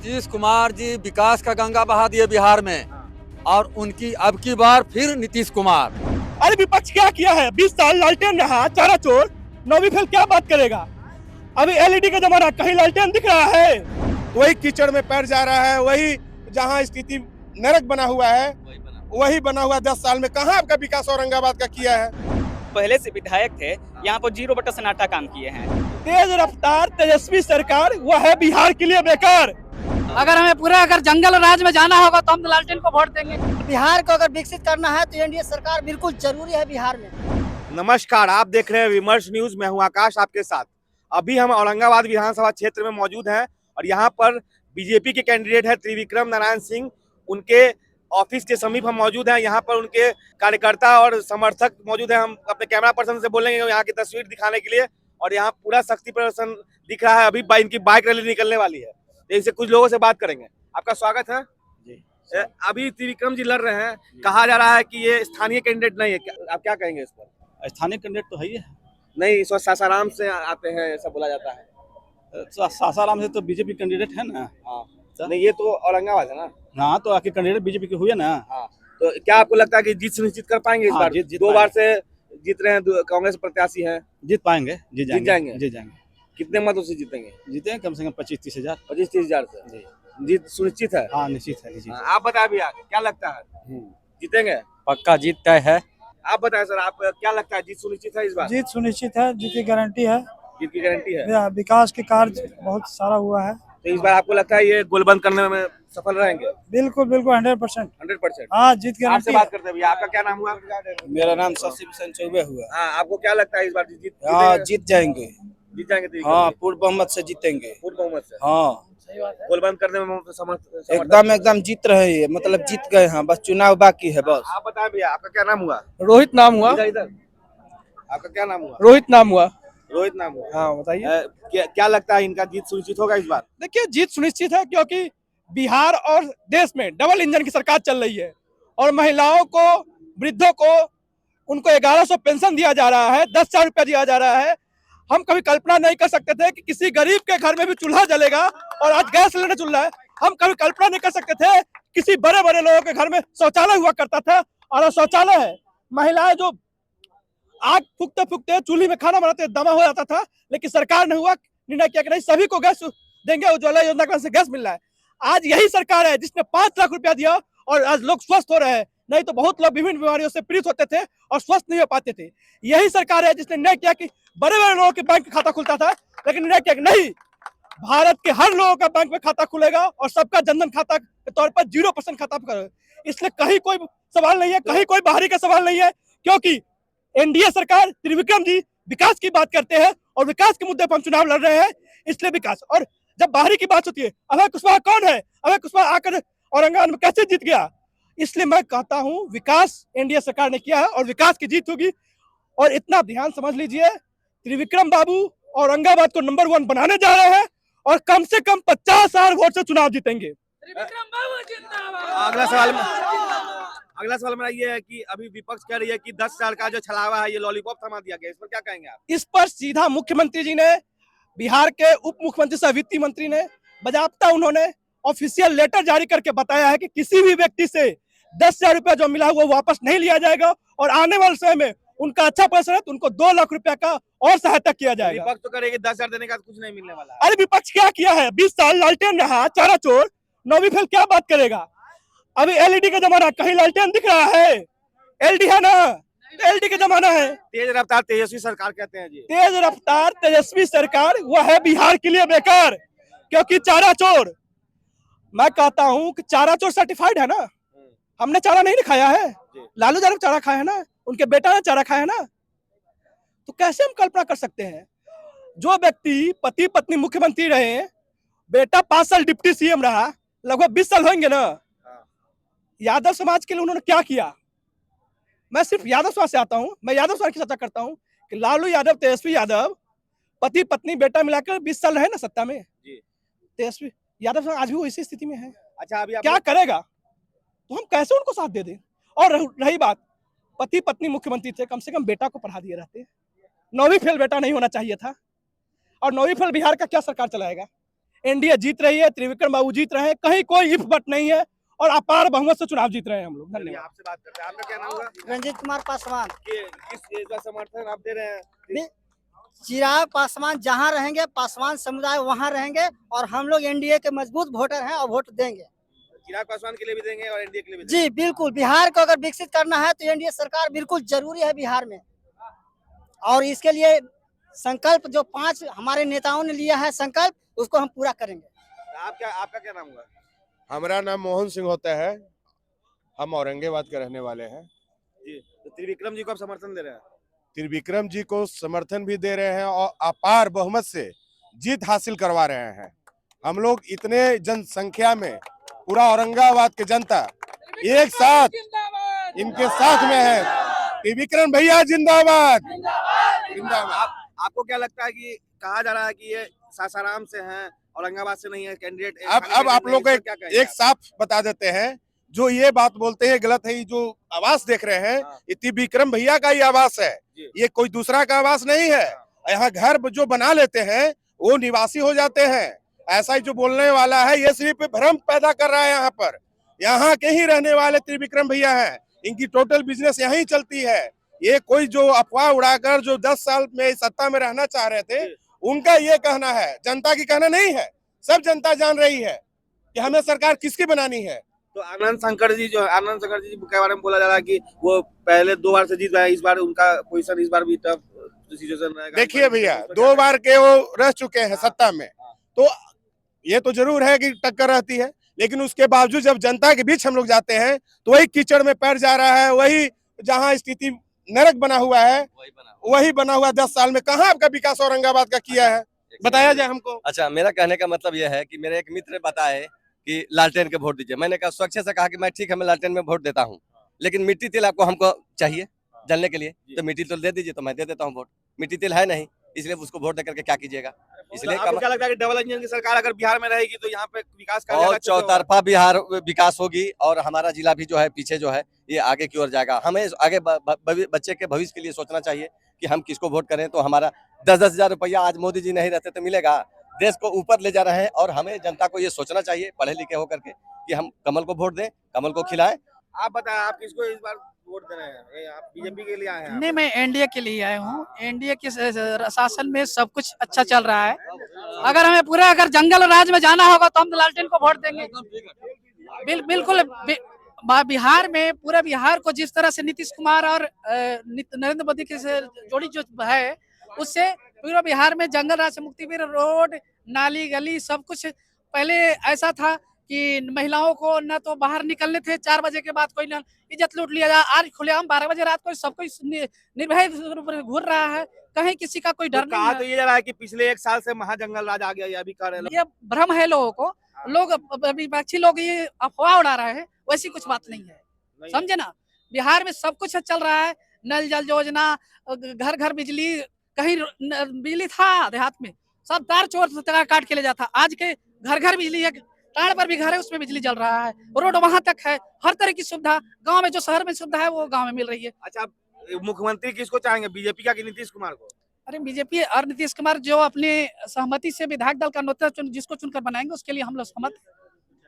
नीतीश कुमार जी विकास का गंगा बहा दिए बिहार में, और उनकी अब की बार फिर नीतीश कुमार। अरे विपक्ष क्या किया है? 20 साल लालटेन रहा, चारा चोर। नौवीं फेल क्या बात करेगा? अभी एलईडी का जमाना, कहीं लालटेन दिख रहा है? वही कीचड़ में पैर जा रहा है, वही जहां स्थिति नरक बना हुआ है वही बना हुआ। 10 साल में कहां आपका विकास औरंगाबाद का किया है? पहले से विधायक थे, यहाँ पर 0 बटा सन्नाटा काम किए हैं। तेज रफ्तार तेजस्वी सरकार वह है बिहार के लिए बेकार। अगर हमें पूरा जंगल राज में जाना होगा तो हम लालटेन को वोट देंगे। बिहार को अगर विकसित करना है तो एनडीए सरकार बिल्कुल जरूरी है बिहार में। नमस्कार, आप देख रहे हैं विमर्श न्यूज। मैं हूं आकाश आपके साथ। अभी हम औरंगाबाद विधानसभा क्षेत्र में मौजूद हैं और यहाँ पर बीजेपी के कैंडिडेट है त्रिविक्रम नारायण सिंह। उनके ऑफिस के समीप हम मौजूद हैं। यहाँ पर उनके कार्यकर्ता और समर्थक मौजूद हैं। हम अपने कैमरा पर्सन से बोलेंगे यहाँ की तस्वीर दिखाने के लिए। और यहाँ पूरा शक्ति प्रदर्शन दिख रहा है। अभी इनकी बाइक रैली निकलने वाली है, तो इनसे कुछ लोगों से बात करेंगे। आपका स्वागत है जी। अभी त्रिविक्रम जी लड़ रहे हैं, कहा जा रहा है कि ये स्थानीय कैंडिडेट नहीं है, आप क्या कहेंगे इस पर? स्थानीय कैंडिडेट तो है ही है। नहीं, इस वक्त सासाराम से आते हैं ऐसा बोला जाता है। सासाराम से तो बीजेपी कैंडिडेट है ना। हाँ, नहीं ये तो औरंगाबाद है ना। हाँ, तो आके कैंडिडेट बीजेपी के हुए ना। हाँ, तो क्या आपको लगता है कि जीत सुनिश्चित कर पाएंगे इस बार? दो बार से जीत रहे हैं, कांग्रेस प्रत्याशी हैं। जीत पाएंगे, जीत जाएंगे। कितने मतों से जीतेंगे? जीतेंगे कम से कम 25-30 हजार। 25-30 हजार से जीत सुनिश्चित है। हाँ, निश्चित है। आप बताए भैया, क्या लगता है जीतेंगे? पक्का जीत तय है। आप बताएं सर, आप क्या लगता है जीत सुनिश्चित है इस बार? जीत सुनिश्चित है, जीत की गारंटी है। जीत की गारंटी है। विकास के कार्य बहुत सारा हुआ है, तो इस बार आपको लगता है ये गोलबंद करने में सफल रहेंगे? बिल्कुल बिल्कुल 100%। हाँ, जीत की आपसे बात करते हैं भैया, आपका क्या नाम हुआ? मेरा नाम शशि भूषण चौबे हुआ। हाँ, आपको क्या लगता है इस बार जीत? हाँ, जीत जाएंगे। जीत जाएंगे? हाँ, पूर्ण बहुमत से जीतेंगे। पूर्ण बहुमत से? हाँ, गोलबंद करने में एकदम जीत रहे हैं, मतलब जीत गए हैं, बस चुनाव बाकी है बस। आप बताएं भैया, आपका क्या नाम हुआ? रोहित नाम हुआ। इधर आपका क्या नाम हुआ? रोहित नाम हुआ। रोहित नाम हुआ। हाँ, बताइए। क्या लगता है इनका जीत सुनिश्चित होगा इस बार? देखिए, जीत सुनिश्चित है क्योंकि बिहार और देश में डबल इंजन की सरकार चल रही है और महिलाओं को, वृद्धों को, उनको 1100 पेंशन दिया जा रहा है, 10,000 रुपया दिया जा रहा है। हम कभी कल्पना नहीं कर सकते थे कि किसी गरीब के घर में भी चूल्हा जलेगा और आज गैस सिलेंडर चल रहा है। हम कभी कल्पना नहीं कर सकते थे किसी बड़े बड़े लोगों के घर में शौचालय हुआ करता था और शौचालय है। महिलाएं जो आग फूकते फूकते चूल्हे में खाना बनाते दमा हो जाता था, लेकिन सरकार ने हुआ निर्णय किया कि नहीं, सभी को गैस देंगे। उज्ज्वला योजना के से गैस मिल रहा है। आज यही सरकार है जिसने 5 लाख रुपया दिया और आज लोग स्वस्थ हो रहे हैं। नहीं तो बहुत लोग विभिन्न बीमारियों से पीड़ित होते थे और स्वस्थ नहीं हो पाते थे। यही सरकार है जिसने निर्णय किया कि बड़े बड़े लोगों के बैंक खाता खुलता था, लेकिन निर्णय किया कि नहीं, भारत के हर लोगों का बैंक में खाता खुलेगा और सबका जनधन खाता के तौर पर 0% खाता करेगा। इसलिए कहीं कोई सवाल नहीं है, कहीं कोई बाहरी का सवाल नहीं है, क्योंकि एनडीए सरकार, त्रिविक्रम जी विकास की बात करते हैं और विकास के मुद्दे पर हम चुनाव लड़ रहे हैं, इसलिए विकास। और जब बाहरी की बात होती है, अभय कुशवाहा कौन है? अभय कुशवाहा आकर औरंगाबाद में कैसे जीत गया? इसलिए मैं कहता हूं विकास एनडीए सरकार ने किया है और विकास की जीत होगी। और इतना ध्यान समझ लीजिए, त्रिविक्रम बाबू औरंगाबाद को नंबर 1 बनाने जा रहे हैं और कम से कम 50,000 वोट से चुनाव जीतेंगे। अगला सवाल मेरा ये है कि अभी विपक्ष कह रही है कि 10 साल का जो छलावा है ये लॉलीपॉप थमा दिया गया, इस पर क्या कहेंगे आप? इस पर सीधा मुख्यमंत्री जी ने, बिहार के उप मुख्यमंत्री सह वित्त मंत्री ने बाकायदा उन्होंने ऑफिशियल लेटर जारी करके बताया है कि किसी भी व्यक्ति से 10,000 रुपया जो मिला वो वापस नहीं लिया जाएगा और आने वाले समय में उनका अच्छा प्रदर्शन है तो उनको 2 लाख रुपया का और सहायता किया जाएगा। विपक्ष तो करेगी 10,000 देने का कुछ नहीं मिलने वाला है। अरे विपक्ष क्या किया है? 20 साल लालटेन रहा, चारा चोर। नौवीं फेल क्या बात करेगा? अभी एलईडी का जमाना, कहीं लालटेन दिख रहा है? एलडी है ना, एलडी का जमाना है। तेज रफ्तार तेजस्वी सरकार कहते हैं जी। तेज रफ्तार तेजस्वी सरकार वह है बिहार के लिए बेकार, क्योंकि चारा चोर। मैं कहता हूं कि चारा चोर सर्टिफाइड है ना। हमने चारा नहीं खाया है, लालू यादव चारा खाया है ना, उनके बेटा ने चारा खाया है ना। तो कैसे हम कल्पना कर सकते हैं? जो व्यक्ति पति पत्नी मुख्यमंत्री रहे, बेटा 5 साल डिप्टी सीएम रहा, लगभग 20 साल होंगे ना। यादव समाज के लिए उन्होंने क्या किया? मैं सिर्फ यादव समाज से आता हूं, मैं यादव समाज की चर्चा करता हूं कि लालू यादव, तेजस्वी यादव, पति पत्नी बेटा मिलाकर 20 साल रहे ना सत्ता में। तेजस्वी यादव समाज आज भी इसी स्थिति में है। अच्छा, अभी क्या करेगा? तो हम कैसे उनको साथ दे दें? और रही बात, पति पत्नी मुख्यमंत्री थे, कम से कम बेटा को पढ़ा दिए रहते। 9वीं फेल बेटा नहीं होना चाहिए था। और 9वीं फेल बिहार का क्या सरकार चलाएगा? एनडीए जीत रही है, त्रिविक्रम बाबू जीत रहे हैं, कहीं कोई इफ बट नहीं है और अपार बहुमत से चुनाव जीत रहे हैं हम लोग। चलिए, धन्यवाद। आपसे बात करते हैं। आपका क्या नाम होगा? रंजीत कुमार पासवान। किस चीज का समर्थन आप दे रहे हैं? चिराग पासवान जहाँ रहेंगे, पासवान समुदाय वहाँ रहेंगे और हम लोग एनडीए के मजबूत वोटर हैं और वोट देंगे। चिराग पासवान के लिए भी देंगे और एनडीए के लिए भी देंगे। जी बिल्कुल, बिहार को अगर विकसित करना है तो एनडीए सरकार बिल्कुल जरूरी है बिहार में। और इसके लिए संकल्प जो 5 हमारे नेताओं ने लिया है संकल्प, उसको हम पूरा करेंगे। आपका क्या नाम होगा? हमारा नाम मोहन सिंह होता है, हम औरंगाबाद के रहने वाले हैं। जी, तो त्रिविक्रम जी को आप समर्थन दे रहे हैं? त्रिविक्रम जी को समर्थन भी दे रहे हैं और अपार बहुमत से जीत हासिल करवा रहे हैं। हम लोग इतने जनसंख्या में पूरा औरंगाबाद की जनता एक साथ इनके साथ में है। त्रिविक्रम भैया जिंदाबाद जिंदाबाद। आपको क्या लगता है कि कहा जा रहा है कि ये सासाराम से हैं, औरंगाबाद से नहीं है कैंडिडेट? अब आप लोग को एक साफ बता देते हैं, जो ये बात बोलते हैं गलत है। ये जो आवास देख रहे हैं, ये त्रिविक्रम भैया का ही आवास है, ये कोई दूसरा का आवास नहीं है। यहाँ घर जो बना लेते हैं वो निवासी हो जाते हैं। ऐसा ही जो बोलने वाला है ये सिर्फ भ्रम पैदा कर रहा है। यहाँ के ही रहने वाले त्रिविक्रम भैया हैं, इनकी टोटल बिजनेस यहीं चलती है। ये कोई जो अफवाह उड़ाकर जो 10 साल में सत्ता में रहना चाह रहे थे, उनका ये कहना है, जनता की कहना नहीं है। सब जनता जान रही है कि हमें सरकार किसकी बनानी है। तो आनंद शंकर जी के बारे में बोला जा रहा है कि वो पहले 2 बार से जीत रहे हैं, इस बार उनका पोजीशन इस बार भी टफ सिचुएशन रहेगा। देखिए भैया, 2 बार के वो रह चुके हैं सत्ता में, तो ये तो जरूर है कि टक्कर रहती है, लेकिन उसके बावजूद जब जनता के बीच हम लोग जाते हैं तो वही कीचड़ में पैर जा रहा है। वही जहाँ स्थिति नरक बना हुआ है वही बना हुआ 10 साल में। कहाँ आपका विकास औरंगाबाद का किया है, बताया जाए हमको। अच्छा, मेरा कहने का मतलब यह है कि मेरे एक मित्र बताए कि लालटेन के वोट दीजिए। मैंने कहा स्वच्छ से कहा कि मैं ठीक है, मैं लालटेन में वोट देता हूँ, लेकिन मिट्टी तेल आपको हमको चाहिए जलने के लिए, तो मिट्टी तेल दे दीजिए, तो मैं दे देता हूँ वोट। मिट्टी तेल है नहीं, इसलिए उसको वोट दे करके क्या कीजिएगा। इसलिए आपको क्या लगता है कि डबल इंजन की सरकार अगर बिहार में रहेगी तो यहाँ पे विकास का और चौतरफा बिहार विकास होगी और हमारा जिला भी जो है पीछे जो है ये आगे की ओर जाएगा। हमें आगे बच्चे के भविष्य के लिए सोचना चाहिए कि हम किसको वोट करें। तो हमारा 10-10 हजार रुपया आज मोदी जी नहीं रहते तो मिलेगा, देश को ऊपर ले जा रहे हैं। और हमें जनता को ये सोचना चाहिए पढ़े लिखे होकर के कि हम कमल को वोट दें, कमल को खिलाएं। आप बताएं, आप किसको इस बार वोट दे रहे हैं? आप बीजेपी के लिए आए हैं? नहीं, मैं एनडीए के लिए आया हूँ। एनडीए के शासन में सब कुछ अच्छा चल रहा है। अगर हमें पूरा अगर जंगल राज में जाना होगा तो हम लालटेन को वोट देंगे। बिल्कुल बिहार में, पूरे बिहार को जिस तरह से नीतीश कुमार और नरेंद्र मोदी की जोड़ी जो है, उससे पूरा बिहार में जंगल राज से मुक्ति मिले। रोड, नाली, गली सब कुछ पहले ऐसा था कि महिलाओं को न तो बाहर निकलने थे, 4 बजे के बाद कोई न इज्जत लूट लिया जाए। आज खुलेआम 12 बजे रात को सब कोई निर्भय घूर रहा है, कहीं किसी का कोई डर नहीं है। तो ये जा रहा है कि पिछले 1 साल से महाजंगल राज आ गया, ये अभी कर रहे हैं। ये भ्रम है लोगों को, लोग विपक्षी लोग ये अफवाह उड़ा रहे हैं, वैसी कुछ बात नहीं है। समझे ना, बिहार में सब कुछ चल रहा है। नल जल योजना, घर घर बिजली, कहीं बिजली था देहात में, सब तार चोर काट के ले जाता। आज के घर घर बिजली है, टाड़ पर भी घर है उसमें बिजली जल रहा है, रोड वहां तक है, हर तरह की सुविधा गांव में जो शहर में सुविधा है वो गांव में मिल रही है। अच्छा, मुख्यमंत्री किसको चाहेंगे, बीजेपी का कि नीतीश कुमार को? अरे बीजेपी और नीतीश कुमार जो अपने सहमति से विधायक दल का नेता जिसको चुनकर बनाएंगे उसके लिए हम लोग सहमत,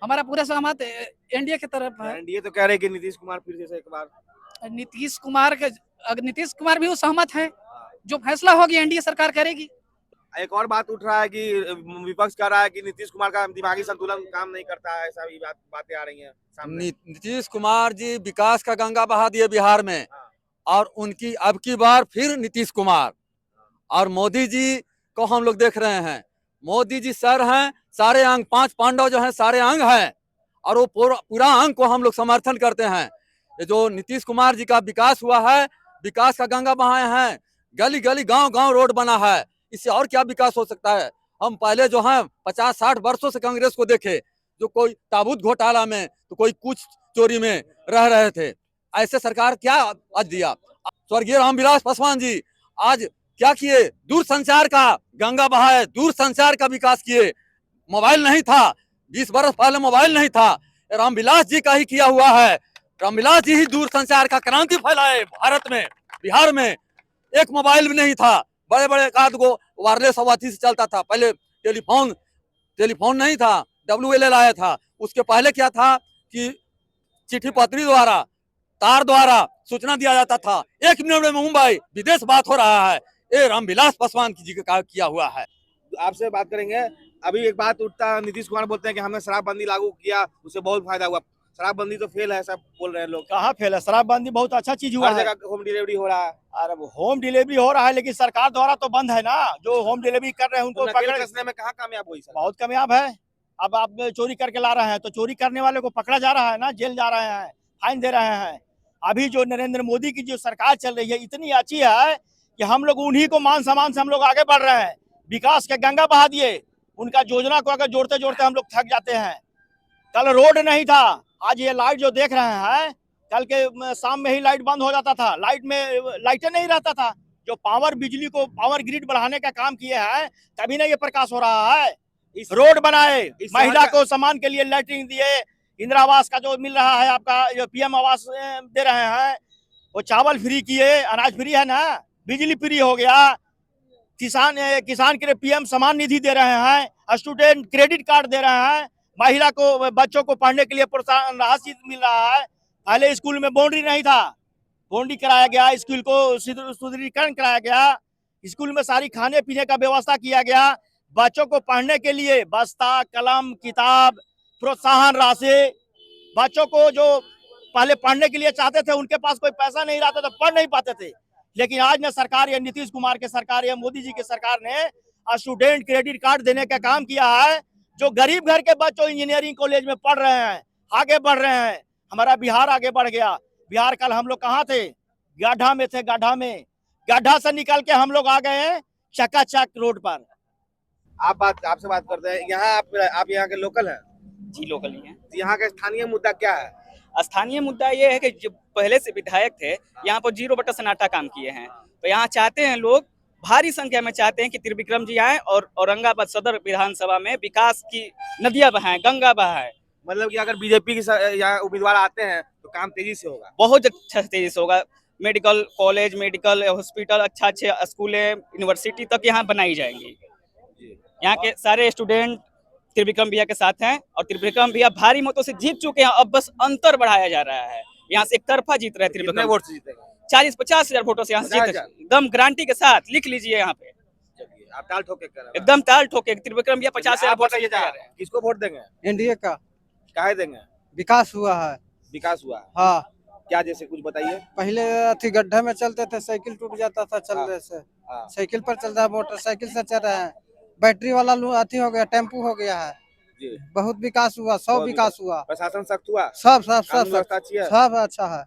हमारा पूरा सहमत एनडीए की तरफ है। एनडीए तो कह रहे कि नीतीश कुमार फिर से एक बार। नीतीश कुमार भी सहमत है, जो फैसला होगी एनडीए सरकार करेगी। एक और बात उठ रहा है कि विपक्ष कह रहा है कि नीतीश कुमार का दिमागी संतुलन काम नहीं करता है, ऐसा भी बातें आ रही हैं सामने। नीतीश कुमार जी विकास का गंगा बहा दिए बिहार में, और उनकी अब की बार फिर नीतीश कुमार। और मोदी जी को हम लोग देख रहे हैं, मोदी जी सर हैं, सारे अंग 5 पांडव जो हैं सारे अंग हैं, और वो पूरा अंग को हम लोग समर्थन करते हैं। ये जो नीतीश कुमार जी का विकास हुआ है, विकास का गंगा बहाए हैं, गली गली गांव गांव रोड बना है, इससे और क्या विकास हो सकता है। हम पहले जो है 50-60 वर्षों से कांग्रेस को देखे, जो कोई ताबूत घोटाला में तो कोई कुछ चोरी में रह रहे थे, ऐसे सरकार क्या आज दिया। स्वर्गीय रामविलास पासवान जी आज क्या किए, दूरसंचार का गंगा बहाए, दूरसंचार का विकास किए। मोबाइल नहीं था, 20 वर्ष पहले मोबाइल नहीं था, रामविलास जी का ही किया हुआ है। रामविलास जी ही दूरसंचार का क्रांति फैलाए भारत में। बिहार में एक मोबाइल भी नहीं था, बड़े बड़े एकाध गो वायरलेस अथी से चलता था। पहले टेलीफोन टेलीफोन नहीं था, WLL आया था। उसके पहले क्या था कि चिट्ठी पत्री द्वारा, तार द्वारा सूचना दिया जाता था। 1 मिनट में मुंबई विदेश बात हो रहा है। ये रामविलास पासवान जी का किया हुआ है। आपसे बात करेंगे। अभी एक बात उठता, नीतीश कुमार बोलते हैं कि हमने शराबबंदी लागू किया, उससे बहुत फायदा हुआ। शराबबंदी तो फेल है, सब बोल रहे हैं लोग। कहाँ फेल है? शराबबंदी बहुत अच्छा चीज हुआ हर है। जगह होम डिलीवरी हो रहा है। अरे होम डिलीवरी हो रहा है, लेकिन सरकार द्वारा तो बंद है ना। जो होम डिलीवरी कर रहे हैं उनको पकड़ कसने में कहाँ कामयाब हुई सर? बहुत कामयाब है। अब आप चोरी करके ला रहे हैं तो चोरी करने वाले को पकड़ा जा रहा है ना, जेल जा रहे हैं, फाइन दे रहे हैं। अभी जो नरेंद्र मोदी की जो सरकार चल रही है इतनी अच्छी है कि हम लोग उन्हीं को मान सम्मान से हम लोग आगे बढ़ रहे हैं। विकास के गंगा बहा दिए। उनका योजना को अगर जोड़ते जोड़ते हम लोग थक जाते हैं। कल रोड नहीं था, आज ये लाइट जो देख रहे हैं, कल के शाम में ही लाइट बंद हो जाता था। लाइट में लाइटें नहीं रहता था। जो पावर बिजली को पावर ग्रिड बढ़ाने का काम किए हैं, तभी ना ये प्रकाश हो रहा है। रोड बनाए, महिला को सम्मान के लिए लैट्रिन दिए, इंदिरा आवास का जो मिल रहा है आपका, जो PM आवास दे रहे हैं, वो चावल फ्री किए, अनाज फ्री है ना, बिजली फ्री हो गया। किसान के लिए PM सम्मान निधि दे रहे हैं, स्टूडेंट क्रेडिट कार्ड दे रहे हैं, महिला को, बच्चों को पढ़ने के लिए प्रोत्साहन राशि मिल रहा है। पहले स्कूल में बाउंड्री नहीं था, बाउंड्री कराया गया, स्कूल को सुदृढ़ीकरण कराया गया, स्कूल में सारी खाने पीने का व्यवस्था किया गया। बच्चों को पढ़ने के लिए बस्ता, कलम, किताब, प्रोत्साहन राशि। बच्चों को जो पहले पढ़ने के लिए चाहते थे, उनके पास कोई पैसा नहीं रहता तो पढ़ नहीं पाते थे। लेकिन आज ने सरकार, या नीतीश कुमार के सरकार या मोदी जी की सरकार ने स्टूडेंट क्रेडिट कार्ड देने का काम किया है। जो गरीब घर के बच्चों इंजीनियरिंग कॉलेज में पढ़ रहे हैं, आगे बढ़ रहे हैं। हमारा बिहार आगे बढ़ गया। बिहार कल हम लोग कहाँ थे? गड्ढा में थे, गड्ढा में। गड्ढा से निकल के हम लोग आ गए हैं चकाचक रोड पर। आपसे बात करते हैं। यहाँ आप यहाँ के लोकल हैं? जी लोकल ही है। यहाँ का स्थानीय मुद्दा क्या है? स्थानीय मुद्दा ये है कि जो पहले से विधायक थे, यहाँ पर 0 बटा सन्नाटा काम किए हैं। तो यहाँ चाहते हैं लोग, भारी संख्या में चाहते हैं कि त्रिविक्रम जी आए और औरंगाबाद सदर विधानसभा में विकास की नदियां बहाएं, गंगा बहाएं। मतलब कि अगर बीजेपी के यहाँ उम्मीदवार आते हैं तो काम तेजी से होगा? बहुत अच्छा तेजी से होगा। मेडिकल कॉलेज, मेडिकल हॉस्पिटल, अच्छे स्कूलें, यूनिवर्सिटी तक यहाँ बनाई जाएंगी। यहाँ के सारे स्टूडेंट त्रिविक्रम भैया के साथ हैं और त्रिविक्रम भैया भारी मतों से जीत चुके हैं। अब बस अंतर बढ़ाया जा रहा है। यहाँ से एक तरफा जीत रहे हैं त्रिविक्रम। वोट से जीतेगा? 40-50 हजार वोटों से यहाँ से जीत, एकदम गारंटी के साथ। लिख लीजिए यहाँ पे, आप ताल ठोके कर रहे हैं। एकदम ताल ठोके त्रिविक्रम भैया 50 हजार वोट से जीत रहे हैं। किसको वोट देंगे? एनडीए का। काहे देंगे? विकास हुआ है। विकास हुआ? हाँ। क्या जैसे कुछ बताइए। पहले अथी गड्ढे में चलते थे, साइकिल टूट जाता था चलने से। साइकिल पर चल रहा है, मोटरसाइकिल से चल रहे हैं। बैटरी वाला अथी हो गया, टेम्पू हो गया है। जी। बहुत विकास हुआ, सब विकास हुआ। प्रशासन सख्त हुआ? सब अच्छा है।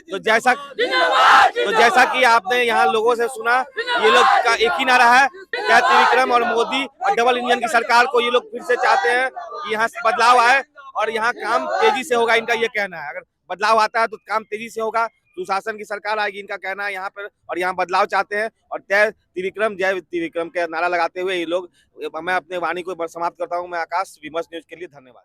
तो जैसा कि आपने यहाँ लोगों से सुना, ये लोग का एक ही नारा है, क्या त्रिविक्रम और मोदी और डबल इंजन की सरकार को ये लोग फिर से चाहते हैं कि यहाँ बदलाव आए और यहाँ काम तेजी से होगा। इनका ये कहना है, अगर बदलाव आता है तो काम तेजी से होगा, सुशासन की सरकार आएगी, इनका कहना है यहाँ पर। और यहाँ बदलाव चाहते हैं और जय त्रिविक्रम के नारा लगाते हुए ये लोग। मैं अपने वाणी को समाप्त करता हूँ। मैं आकाश, विमर्श न्यूज के लिए धन्यवाद।